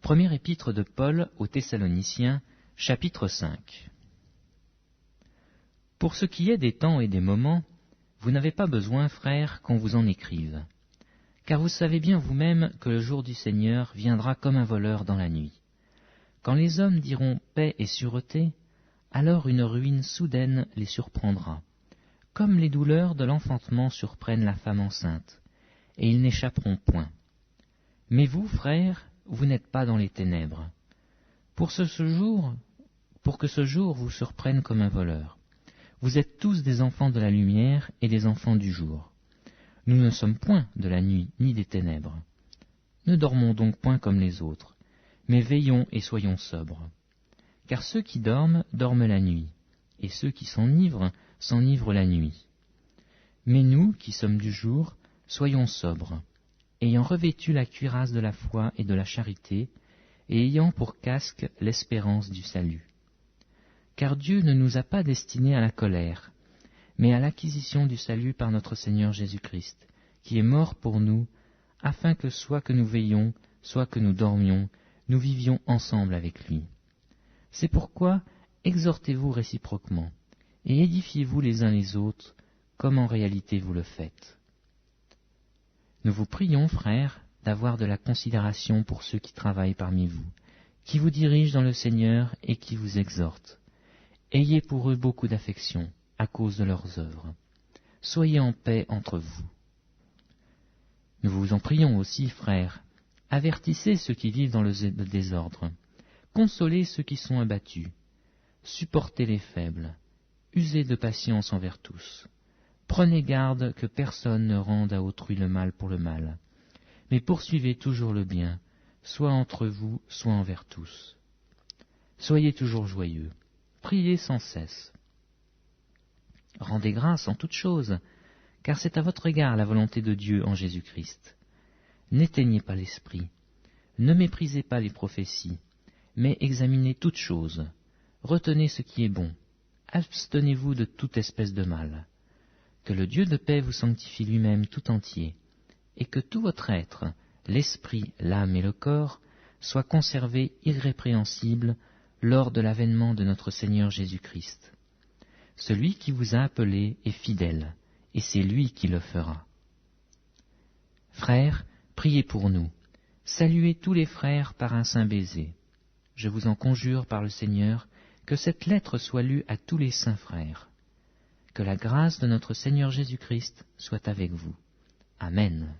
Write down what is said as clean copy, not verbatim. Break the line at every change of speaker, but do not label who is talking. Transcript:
Première épître de Paul aux Thessaloniciens, chapitre 5. Pour ce qui est des temps et des moments, vous n'avez pas besoin, frères, qu'on vous en écrive. Car vous savez bien vous-même que le jour du Seigneur viendra comme un voleur dans la nuit. Quand les hommes diront paix et sûreté, alors une ruine soudaine les surprendra, comme les douleurs de l'enfantement surprennent la femme enceinte, et ils n'échapperont point. Mais vous, frères, vous n'êtes pas dans les ténèbres, pour que ce jour vous surprenne comme un voleur. Vous êtes tous des enfants de la lumière et des enfants du jour. Nous ne sommes point de la nuit ni des ténèbres. Ne dormons donc point comme les autres, mais veillons et soyons sobres. Car ceux qui dorment, dorment la nuit, et ceux qui s'enivrent la nuit. Mais nous, qui sommes du jour, soyons sobres, ayant revêtu la cuirasse de la foi et de la charité, et ayant pour casque l'espérance du salut. Car Dieu ne nous a pas destinés à la colère, mais à l'acquisition du salut par notre Seigneur Jésus-Christ, qui est mort pour nous, afin que soit que nous veillions, soit que nous dormions, nous vivions ensemble avec lui. C'est pourquoi exhortez-vous réciproquement, et édifiez-vous les uns les autres, comme en réalité vous le faites. Nous vous prions, frères, d'avoir de la considération pour ceux qui travaillent parmi vous, qui vous dirigent dans le Seigneur et qui vous exhortent. Ayez pour eux beaucoup d'affection, à cause de leurs œuvres. Soyez en paix entre vous. Nous vous en prions aussi, frères, avertissez ceux qui vivent dans le désordre, consolez ceux qui sont abattus, supportez les faibles, usez de patience envers tous. Prenez garde que personne ne rende à autrui le mal pour le mal, mais poursuivez toujours le bien, soit entre vous, soit envers tous. Soyez toujours joyeux, priez sans cesse. Rendez grâce en toutes choses, car c'est à votre égard la volonté de Dieu en Jésus-Christ. N'éteignez pas l'esprit, ne méprisez pas les prophéties, mais examinez toutes choses, retenez ce qui est bon, abstenez-vous de toute espèce de mal. Que le Dieu de paix vous sanctifie lui-même tout entier, et que tout votre être, l'esprit, l'âme et le corps, soient conservés irrépréhensibles lors de l'avènement de notre Seigneur Jésus-Christ. Celui qui vous a appelé est fidèle, et c'est lui qui le fera. Frères, priez pour nous. Saluez tous les frères par un saint baiser. Je vous en conjure par le Seigneur que cette lettre soit lue à tous les saints frères. Que la grâce de notre Seigneur Jésus-Christ soit avec vous. Amen.